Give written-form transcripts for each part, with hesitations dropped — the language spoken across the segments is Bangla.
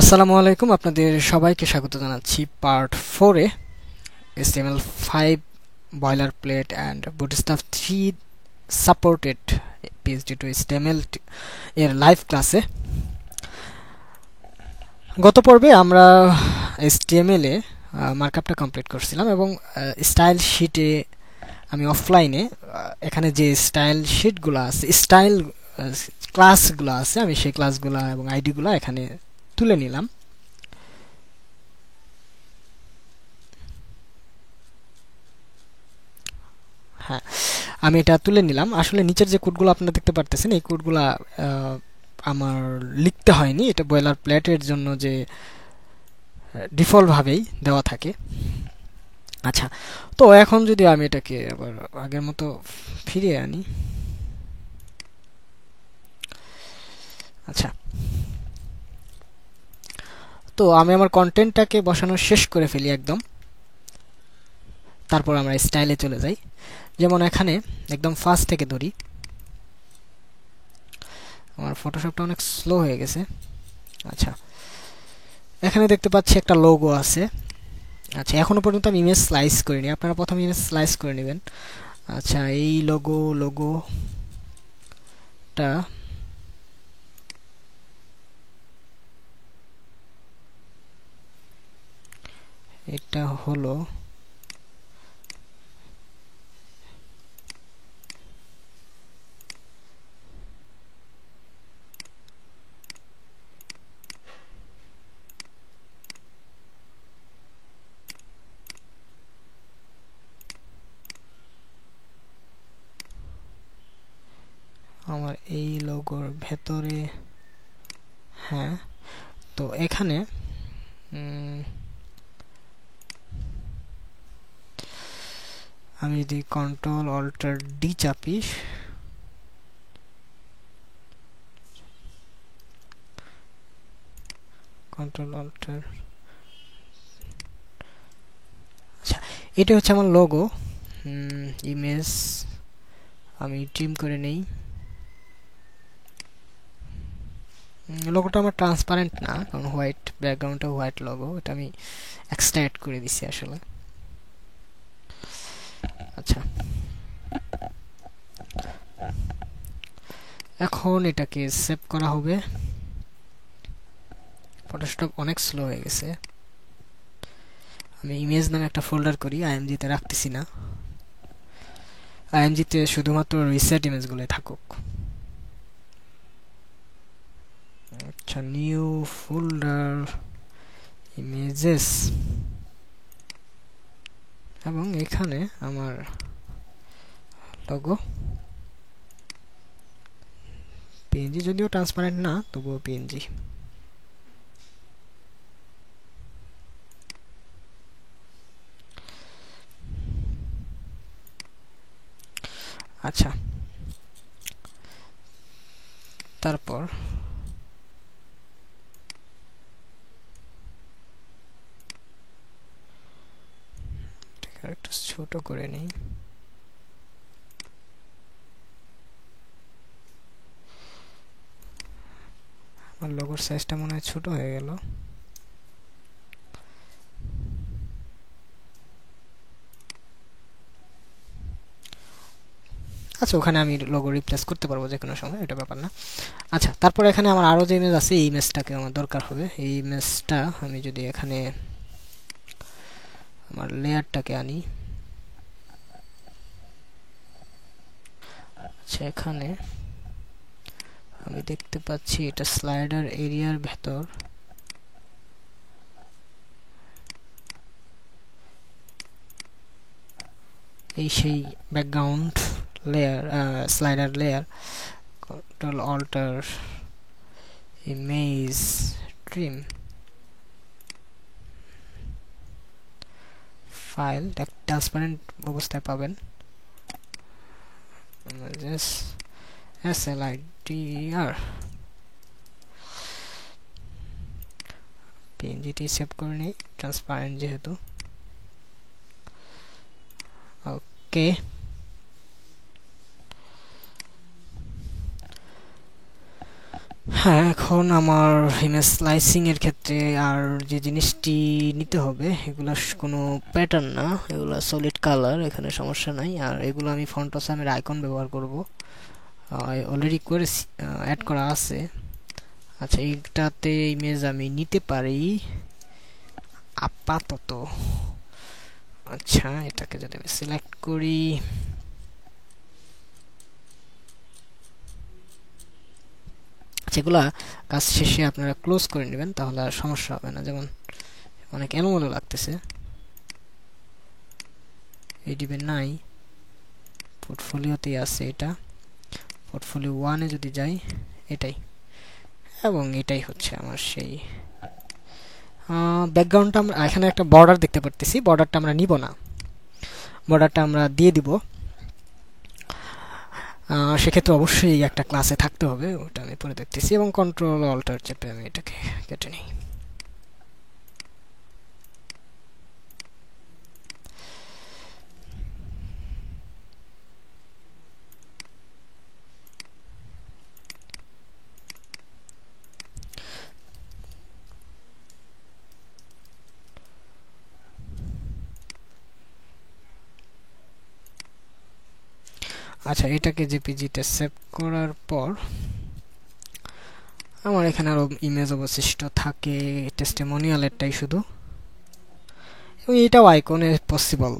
আসসালামু আলাইকুম, আপনাদের সবাইকে স্বাগত জানাচ্ছি পার্ট 4 এ HTML5 boiler plate and bootstrap 3 supported PHP to HTML এর লাইভ ক্লাসে। গত পর্বে আমরা HTML এ মার্কআপটা কমপ্লিট করছিলাম এবং স্টাইল শীটে আমি অফলাইনে এখানে যে স্টাইল শীটগুলো আছে, স্টাইল ক্লাসগুলো আছে, আমি সেই ক্লাসগুলো এবং আইডিগুলো এখানে তুলে নিলাম। হ্যাঁ, আমি এটা তুলে নিলাম। আসলে নিচের যে কোডগুলো আপনারা দেখতে পারতেছেন, এই কোডগুলো আমার লিখতে হয়নি, এটা বয়লার প্লেটের জন্য যে ডিফল্ট ভাবেই দেওয়া থাকে। আচ্ছা, তো এখন যদি আমি এটাকে আবার আগের মতো ফিরিয়ে আনি। আচ্ছা, তো আমি আমার কন্টেন্টটাকে বসানো শেষ করে ফেলি একদম, তারপর আমরা স্টাইলে চলে যাই। যেমন এখানে একদম ফার্স্ট থেকে ধরি, আমার ফটোশপটা অনেক স্লো হয়ে গেছে। আচ্ছা, এখানে দেখতে পাচ্ছি একটা লোগো আছে। আচ্ছা, এখনো পর্যন্ত আমি ইমেজ স্লাইস করিনি, আপনারা প্রথমে ইমেজ স্লাইস করে নেবেন। আচ্ছা, এই লোগোটা এটা হলো আমার এই লোগোর ভেতরে। হ্যাঁ, তো এখানে আমি যদি কন্ট্রোল অল্টার ডি চাপি, কন্ট্রোল অল্টার, আচ্ছা এটা হচ্ছে আমার লোগো। ইমেজ আমি ট্রিম করে নেই। লোগোটা আমার ট্রান্সপারেন্ট না, কারণ হোয়াইট ব্যাকগ্রাউন্ডটা হোয়াইট লোগো, এটা আমি এক্সট্রা অ্যাড করে দিছি আসলে। আচ্ছা, এখন এটাকে সেভ করা হবে। ফটোশপ অনেক স্লো হয়ে গেছে। আমি ইমেজ নামে একটা ফোল্ডার করি, IMG তে রাখতেছি না, IMG তে শুধুমাত্র রিসেট ইমেজগুলো থাকুক। আচ্ছা, নিউ ফোল্ডার ইমেজেস, এবং এখানে আমার লোগো PNG, যদিও ট্রান্সপারেন্ট না তবুও PNG। আচ্ছা, তারপর একটু ছোট করে নেই। আমার লোগোর সাইজটা মনে হয় ছোট হয়ে গেল। আচ্ছা, ওখানে আমি লোগো রিপ্লেস করতে পারবো যে কোনো সময়, এটা ব্যাপার না। আচ্ছা, তারপর এখানে আমার আরো যে ইমেজ আছে, এই ইমেজটাকে আমার দরকার হবে। এই ইমেজটা আমি যদি এখানে আমার লেয়ারটাকে আনি, আচ্ছা এখানে আমি দেখতে পাচ্ছি এটা স্লাইডার এরিয়ার ভেতর। এই সেই background layer, slider layer, control alter image trim, file transparent অবস্থায় পাবেন। SLIDR PNGটি সেভ করে নিই, ট্রান্সপারেন্ট যেহেতু। ওকে, হ্যাঁ, এখন আমার ইমেজ স্লাইসিং এর ক্ষেত্রে আর যে জিনিসটি নিতে হবে এগুলা কোনো প্যাটার্ন না, এগুলা সলিড কালার, এখানে সমস্যা নাই। আর এগুলো আমি ফন্ট আসামের আইকন ব্যবহার করব, অলরেডি করে অ্যাড করা আছে। আচ্ছা, এইটাতে ইমেজ আমি নিতে পারি আপাতত। আচ্ছা, এটাকে যদি আমি সিলেক্ট করি, যেগুলা কাজ শেষে আপনারা ক্লোজ করে নেবেন, তাহলে আর সমস্যা হবে না। যেমন অনেক এলোমেলো লাগতেছে, এই দিবেন নাই, পোর্টফোলিওতেই আছে এটা, পোর্টফোলিও 1-এ যদি যাই, এটাই, এবং এটাই হচ্ছে আমার সেই ব্যাকগ্রাউন্ডটা। আমরা এখানে একটা বর্ডার দেখতে পারতেছি, বর্ডারটা আমরা নিব না, বর্ডারটা আমরা দিয়ে দিব। সেক্ষেত্রে অবশ্যই একটা ক্লাসে থাকতে হবে, ওটা আমি পরে দেখতেছি, এবং কন্ট্রোল অল্টার চেপে আমি এটাকে কেটে নিই। আচ্ছা, এটাকে জেপিজিতে সেভ করার পর আমার এখানে আরো ইমেজ অবশিষ্ট থাকে, টেস্টিমোনিয়ালেরটাই শুধু, এবং এটাও আইকনে পসিবল।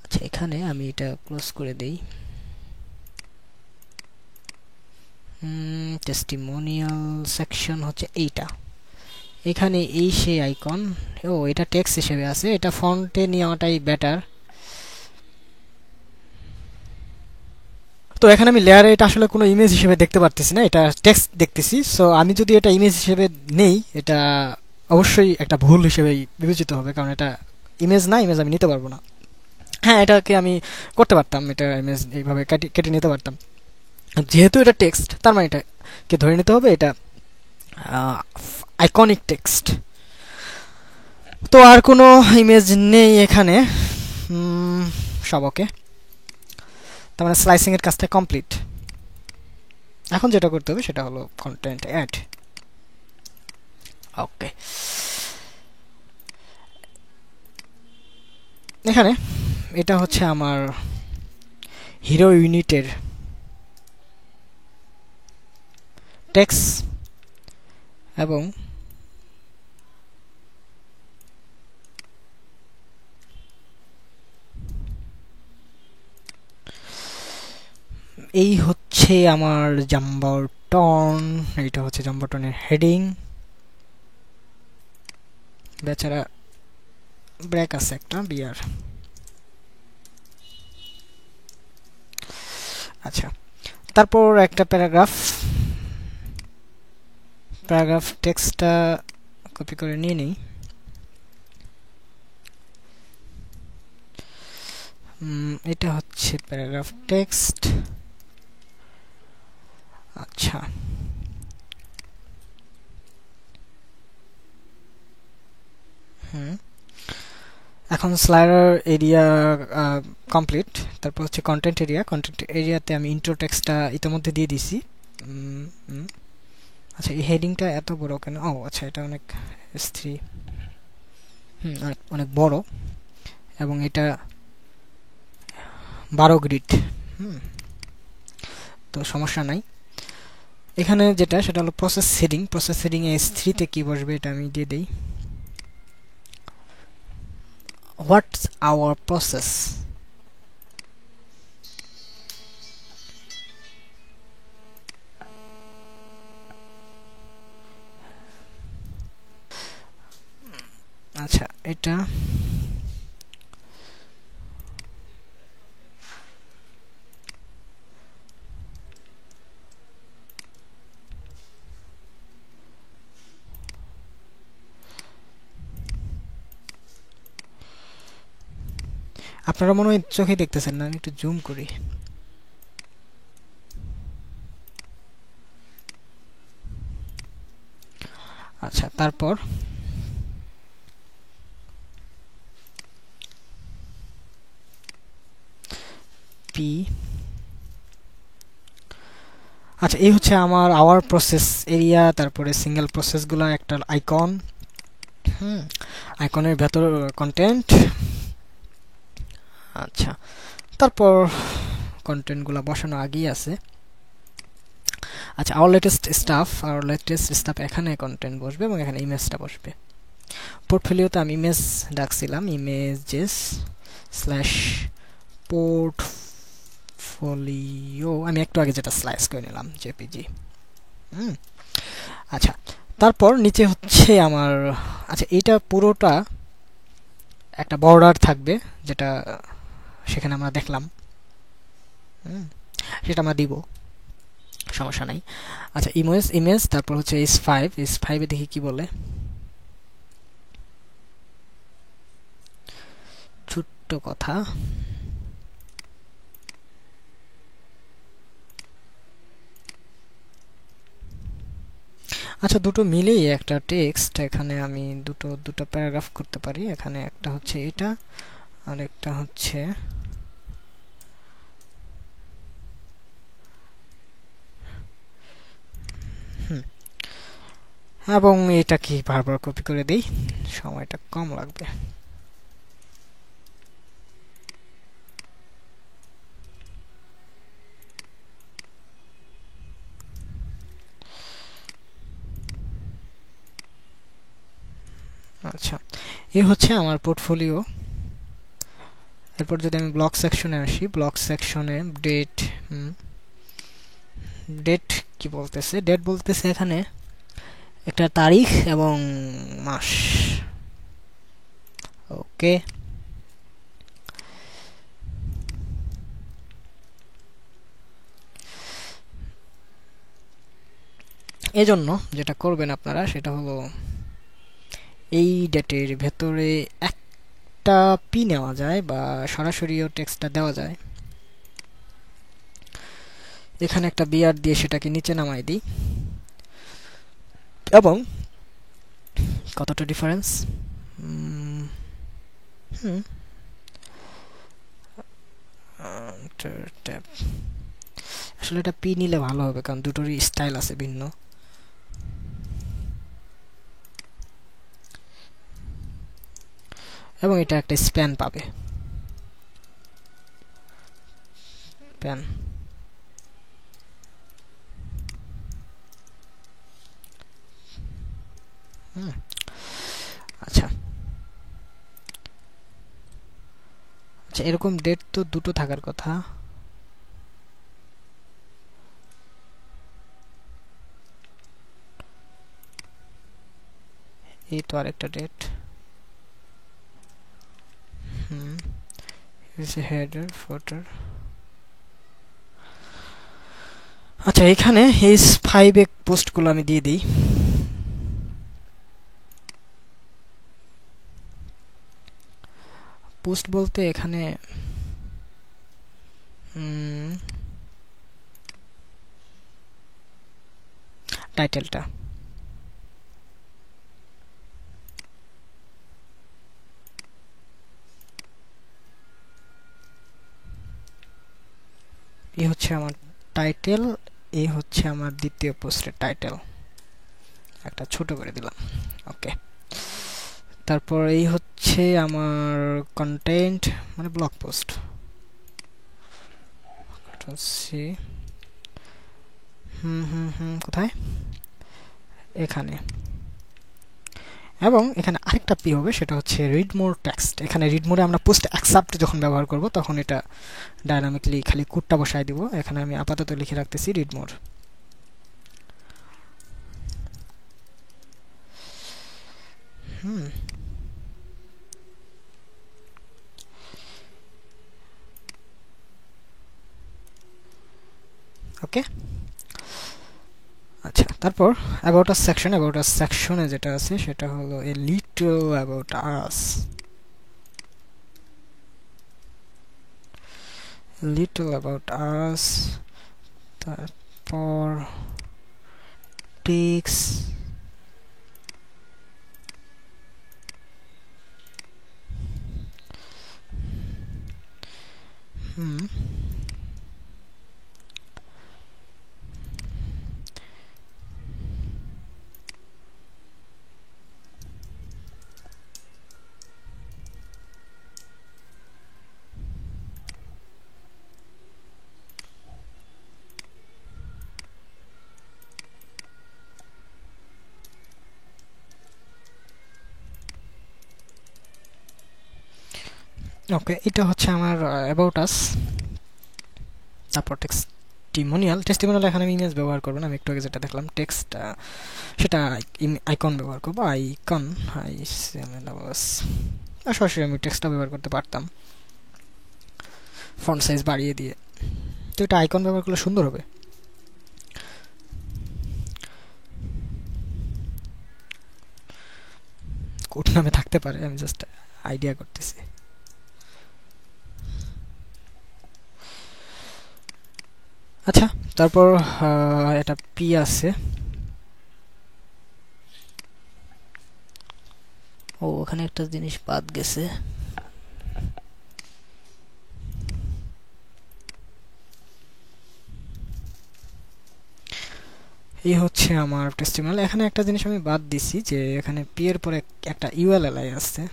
আচ্ছা, এখানে আমি এটা ক্লোজ করে দেই। টেস্টিমোনিয়াল সেকশন হচ্ছে এইটা, এখানে এই সেই আইকন। ও, এটা টেক্সট হিসেবে আছে, এটা ফন্টে নেওয়াটাই বেটার। তো এখানে আমি লেয়ারে এটা আসলে কোনো ইমেজ হিসেবে দেখতে পারতেছি না, এটা টেক্সট দেখতেছি। সো আমি যদি এটা ইমেজ হিসেবে নেই, এটা অবশ্যই একটা ভুল হিসেবে বিবেচিত হবে, কারণ এটা ইমেজ না, ইমেজ আমি নিতে পারবো না। হ্যাঁ, এটাকে আমি করতে পারতাম, এটা ইমেজ এইভাবে কেটে নিতে পারতাম। যেহেতু এটা টেক্সট, তার মানে এটাকে ধরে নিতে হবে এটা আইকনিক টেক্সট। তো আর কোনো ইমেজ নেই এখানে, সব ওকে। তার মানে স্লাইসিং এর কাজটা কমপ্লিট। এখন যেটা করতে হবে সেটা হলো কন্টেন্ট অ্যাড। ওকে, এখানে এটা হচ্ছে আমার হিরো ইউনিটের টেক্সট, এবং এই হচ্ছে আমার জাম্বারটন, এইটা হচ্ছে জাম্বারটনের হেডিং। বেচারা ব্রেক আছে একটা বিয়ার। আচ্ছা, তারপর একটা প্যারাগ্রাফ টেক্সটটা কপি করে নিয়ে নিই। এটা হচ্ছে প্যারাগ্রাফ টেক্সট। আচ্ছা, এখন স্লাইডার এরিয়া কমপ্লিট। তারপর হচ্ছে কন্টেন্ট এরিয়াতে আমি ইন্ট্রো টেক্সটটা ইতিমধ্যে দিয়ে দিছি। আচ্ছা, এই হেডিংটা এত বড় কেন? ও আচ্ছা, এটা অনেক S3, অনেক বড়, এবং এটা 12 গ্রিড। তো সমস্যা নাই। এখানে যেটা সেটা হলো প্রসেস হেডিং এ S3-তে কি বসবে এটা আমি দিয়ে দেই। হোয়াটস আওয়ার প্রসেস। আচ্ছা, এটা আপনারা মনে হয় চোখে দেখতেছেন না, আমি একটু জুম করি। আচ্ছা, তারপর পি। আচ্ছা, এই হচ্ছে আমার আওয়ার প্রসেস এরিয়া, তারপরে সিঙ্গেল প্রসেসগুলো একটা আইকন, আইকনের ভেতর কন্টেন্ট। আচ্ছা, তারপর কন্টেন্টগুলো বসানো আগেই আছে। আচ্ছা, আওয়ার লেটেস্ট স্টাফ এখানে কন্টেন্ট বসবে এবং এখানে ইমেজটা বসবে। পোর্টফোলিওতে আমি ইমেজ ডাকছিলাম, ইমেজেস স্ল্যাশ পোর্টফোলিও, আমি একটু আগে যেটা স্লাইস করে নিলাম জেপিজি। আচ্ছা, তারপর নিচে হচ্ছে আমার, আচ্ছা এইটা পুরোটা একটা বর্ডার থাকবে, যেটা সেখানে আমরা দেখলাম, সেটা আমরা দিব, সমস্যা নাই। আচ্ছা, ইমেজ তারপর হচ্ছে S5 এ দেখি কি বলে। ছোট্ট কথা, আচ্ছা দুটো মিলেই একটা টেক্সট, এখানে আমি দুটো প্যারাগ্রাফ করতে পারি। এখানে একটা হচ্ছে এটা আর একটা হচ্ছে এবং এটা কি বারবার কপি করে দেই, সময়টা কম লাগবে। আচ্ছা, এই হচ্ছে আমার পোর্টফোলিও। এরপর যদি আমি ব্লক সেকশনে আসি, ব্লক সেকশনে ডেট কি বলতেছে, ডেট বলতেছে এখানে একটা তারিখ এবং মাস। ওকে, এজন্য যেটা করবেন আপনারা সেটা হলো এই ডেটের ভেতরে একটা পি নেওয়া যায় বা সরাসরিও টেক্সটটা দেওয়া যায়। এখানে একটা বিআর দিয়ে সেটাকে নিচে নামাই দিই, এবং কতটা ডিফারেন্স, আসলে এটা পি নিলে ভালো হবে, কারণ দুটোরই স্টাইল আছে ভিন্ন। এবং এটা একটা স্প্যান পাবে, প্যান। আচ্ছা আচ্ছা, এরকম ডেট তো দুটো থাকার কথা। এই তো আরেকটা ডেট, হেডার ফোটার। আচ্ছা, এখানে এই 5 পোস্টগুলো আমি দিয়ে দিই। পোস্ট বলতে এখানে টাইটেলটা, এই হচ্ছে আমার টাইটেল, এই হচ্ছে আমার দ্বিতীয় পোস্টের টাইটেল, একটা ছোট করে দিলাম। ওকে, তারপর এই হচ্ছে আমার কন্টেন্ট, মানে ব্লগ পোস্ট। কোথায়, এখানে। এবং এখানে আরেকটা পি হবে, সেটা হচ্ছে রিড মোর টেক্সট। এখানে রিড মোরে আমরা পোস্ট অ্যাকসেপ্ট যখন ব্যবহার করব তখন এটা ডাইনামিকলি খালি কোডটা বসায় দিব। এখানে আমি আপাতত লিখে রাখতেছি রিড মোর। ওকে, আচ্ছা, তারপর about us section. About us সেকশনে যেটা আছে সেটা হলো a little about us, little about us. তারপর টেক্স ওকে, এটা হচ্ছে আমার অ্যাবাউট আস। তারপর টেস্টিমোনিয়াল এখানে আমি ইমেজ ব্যবহার করবো না, আমি একটু আগে যেটা দেখলাম টেক্সট, সেটা আইকন ব্যবহার করবো। আইকন সরাসরি আমি টেক্সটটা ব্যবহার করতে পারতাম ফন্ট সাইজ বাড়িয়ে দিয়ে, তো এটা আইকন ব্যবহার করলে সুন্দর হবে। কোড নামে থাকতে পারে, আমি জাস্ট আইডিয়া করতেছি। আচ্ছা, তারপর এটা পি আছে। ও, ওখানে একটা জিনিস বাদ গেছে। এই হচ্ছে আমার টেস্টিমোনিয়াল। এখানে একটা জিনিস আমি বাদ দিছি, যে এখানে পি এর পরে একটা ইউএলএলআই আছে।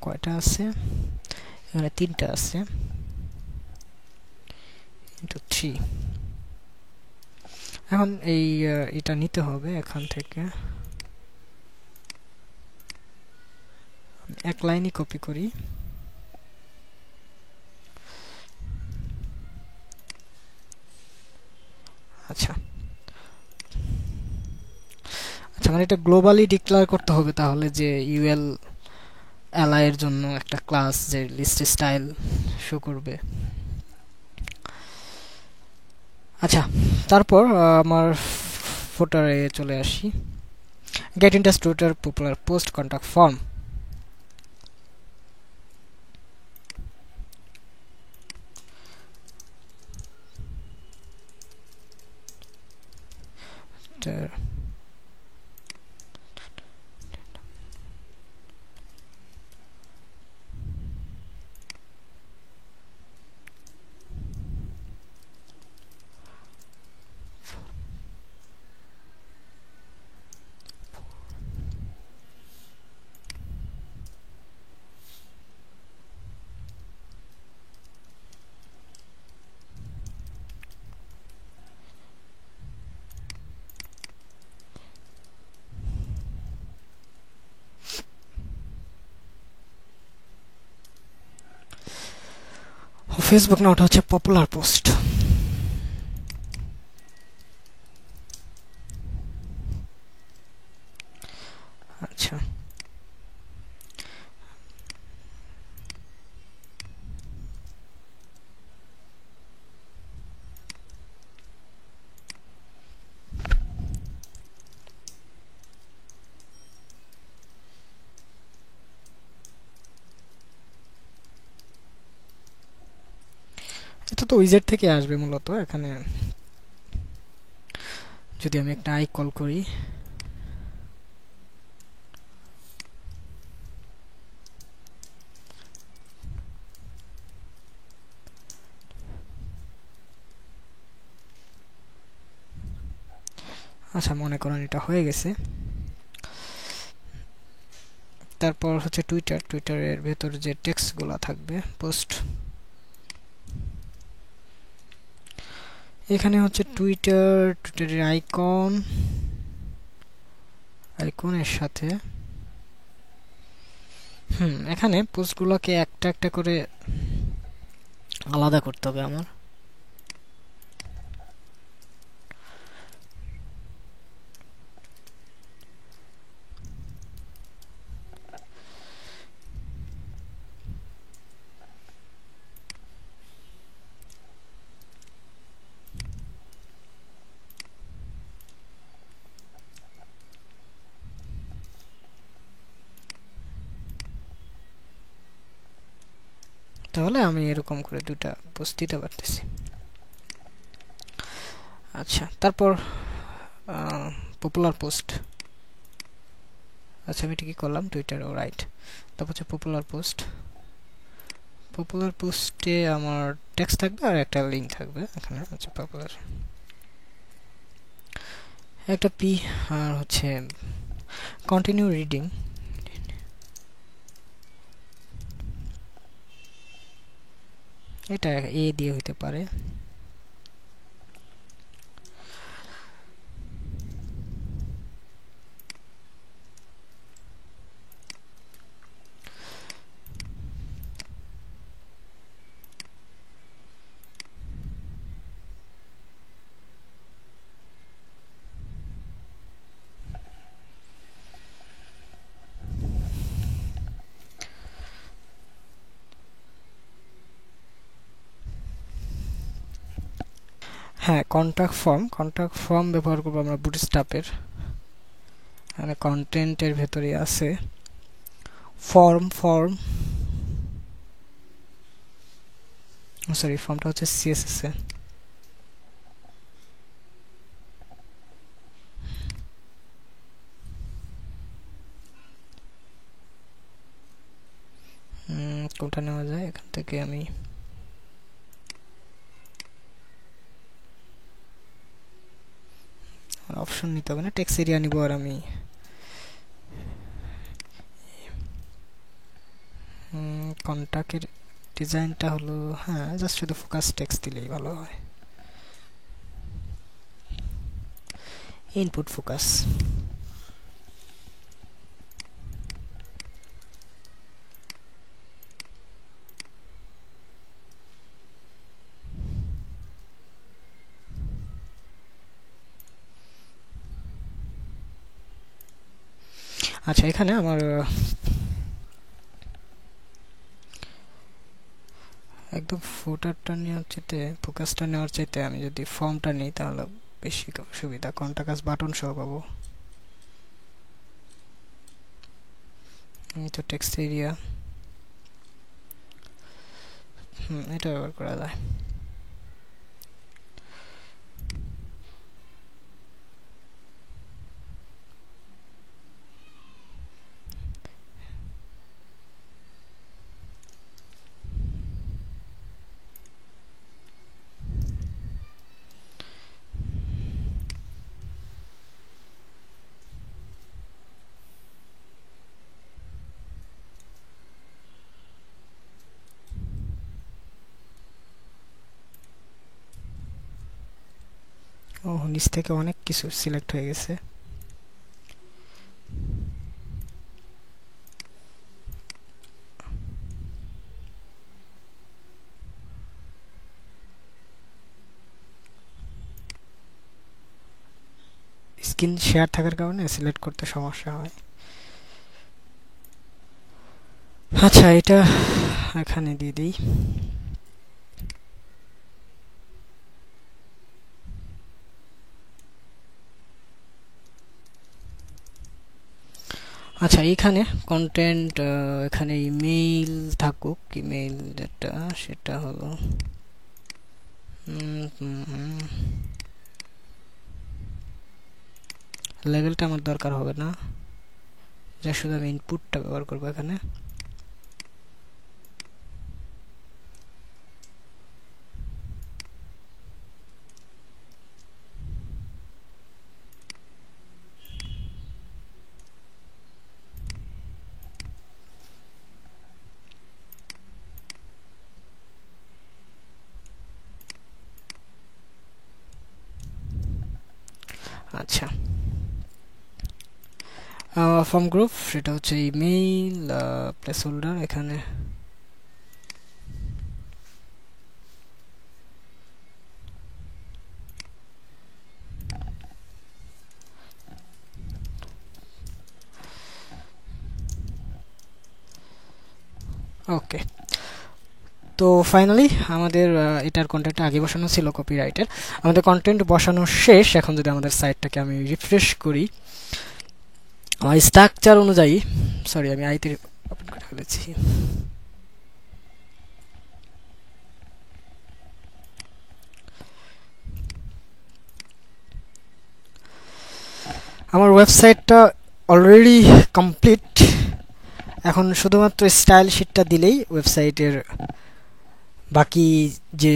কয়টা আছে এখানে? তিনটা আছে, ইন্টু 3। এখন এটা নিতে হবে এখান থেকে, এক লাইনই কপি করি। আচ্ছা আচ্ছা, মানে এটা গ্লোবালি ডিক্লেয়ার করতে হবে তাহলে, যে ইউএল এলআই এর জন্য একটা ক্লাস যে লিস্ট স্টাইল শো করবে। আচ্ছা, তারপর আমার ফুটারে চলে আসি। Get interest Twitter popular post contact form. Facebook না, ওটা হচ্ছে পপুলার পোস্ট। আচ্ছা, এটা তো উইজেট থেকে আসবে মূলত। এখানে যদি আমি একটা আই কল করি, আচ্ছা মনে করেন এটা হয়ে গেছে। তারপর হচ্ছে টুইটারের ভেতর যে টেক্সট গুলা থাকবে পোস্ট, এখানে হচ্ছে টুইটারের আইকনের সাথে এখানে পোস্টগুলোকে একটা একটা করে আলাদা করতে হবে আমার। তাহলে আমি এরকম করে দুটা পোস্ট দিতে পারতেছি। আচ্ছা, তারপর পপুলার পোস্ট। আচ্ছা, আমি এটা কি করলাম? টুইটার, ও রাইট। তারপর হচ্ছে পপুলার পোস্টে আমার টেক্সট থাকবে আর একটা লিঙ্ক থাকবে এখানে। আচ্ছা, পপুলার একটা পি, আর হচ্ছে কন্টিনিউ রিডিং। এটা এ দিয়ে হইতে পারে। হ্যাঁ, কন্টাক্ট ফর্ম ব্যবহার করবো আমরা বুটস্ট্র্যাপের। মানে কন্টেন্টের ভেতরে আছে ফর্ম সরি, ফর্মটা হচ্ছে সিএসএস এ। কোনটা নেওয়া যায়? এখান থেকে আমি অপশন নিতে হবে না, টেক্সট এরিয়া নিব। আর আমি কন্টাক্টের ডিজাইনটা হলো, হ্যাঁ জাস্ট শুধু ফোকাস টেক্সট দিলেই ভালো হয়। Input focus. আচ্ছা, এখানে আমার একদম ফুটারটা নেওয়ার চাইতে, ফোকাসটা নেওয়ার চাইতে আমি যদি ফর্মটা নিই তাহলে বেশি সুবিধা। কন্টাক্ট বাটন সহ পাবো। তো টেক্সট এরিয়া, এটা ব্যবহার করা যায়। ও, নিচ থেকে অনেক কিছু সিলেক্ট হয়ে গেছে। স্ক্রিন শেয়ার থাকার কারণে সিলেক্ট করতে সমস্যা হয়। আচ্ছা, এটা এখানে দিয়ে দিই। আচ্ছা, এইখানে কন্টেন্ট, এখানে ইমেইল থাকুক। ইমেইল যেটা সেটা হলো লেভেলটা আমার দরকার হবে না, যা শুধু আমি ইনপুটটা ব্যবহার করবো এখানে। আচ্ছা, ফর্ম গ্রুপ সেটা হচ্ছে ইমেইল প্লেস হোল্ডার। এখানে ওকে। তো ফাইনালি আমাদের এটার কন্টেন্ট আগে বসানো ছিল কপিরাইটের। আমাদের কন্টেন্ট বসানো শেষ। এখন যদি আমাদের সাইটটাকে আমি রিফ্রেশ করি, আমার স্ট্রাকচার অনুযায়ী, সরি আমি আইতে ওপেন করে ফেলেছি। আমার ওয়েবসাইটটা অলরেডি কমপ্লিট। এখন শুধুমাত্র স্টাইল শিটটা দিলেই ওয়েবসাইটের বাকি যে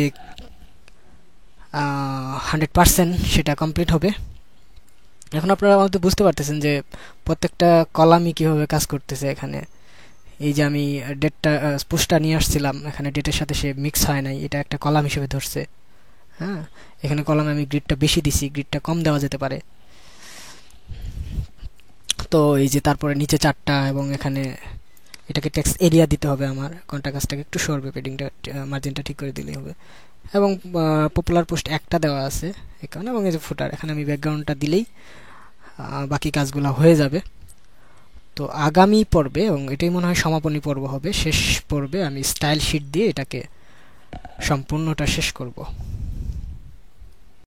100% সেটা কমপ্লিট হবে। এখন আপনারা আমাদের বুঝতে পারতেছেন যে প্রত্যেকটা কলামই কীভাবে কাজ করতেছে। এখানে এই যে আমি ডেটটা পোস্টটা নিয়ে আসছিলাম, এখানে ডেটের সাথে সে মিক্স হয় নাই, এটা একটা কলাম হিসেবে ধরছে। হ্যাঁ, এখানে কলামে আমি গ্রিডটা বেশি দিছি, গ্রিডটা কম দেওয়া যেতে পারে। তো এই যে তারপরে নিচে 4টা, এবং এখানে এটাকে টেক্সট এরিয়া দিতে হবে আমার, কোনটা কাজটাকে একটু সরবে, পেডিংটা মার্জিনটা ঠিক করে দিলেই হবে। এবং পপুলার পোস্ট একটা দেওয়া আছে এই কারণে, এবং এই যে ফুটার, এখানে আমি ব্যাকগ্রাউন্ডটা দিলেই বাকি কাজগুলো হয়ে যাবে। তো আগামী পর্বে, এবং এটাই মনে হয় সমাপনী পর্ব হবে, শেষ পর্বে আমি স্টাইল শিট দিয়ে এটাকে সম্পূর্ণটা শেষ করব।